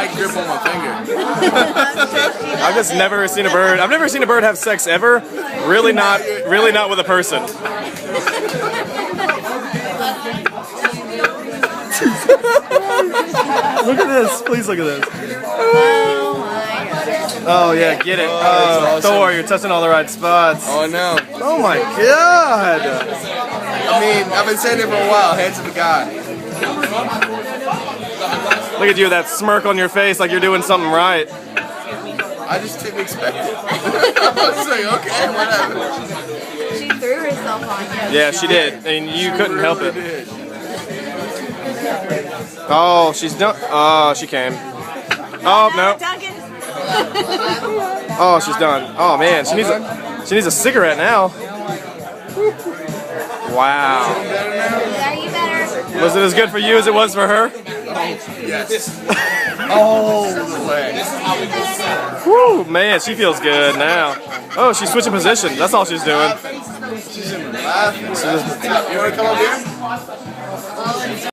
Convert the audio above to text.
tight grip on my finger. I've just never seen a bird. I've never seen a bird have sex ever. Really not with a person. Look at this. Please look at this. Oh my god. Oh yeah, get it. Oh, Thor, you're touching all the right spots. Oh no. Oh my god. I mean, I've been saying it for a while. Hands of the guy. Look at you, that smirk on your face like you're doing something right. I just didn't expect it. I was like, okay, whatever. She threw herself on you. Yeah, she did. And you couldn't help it. Did. Oh, she's done. Oh, she came. Oh, no. Duncan. Oh, she's done. Oh, man. She needs a cigarette now. Wow. Are you better? Was it as good for you as it was for her? Yes. All the way. Woo, man, she feels good now. Oh, she's switching position. That's all she's doing. She's laughing. You want to come up here?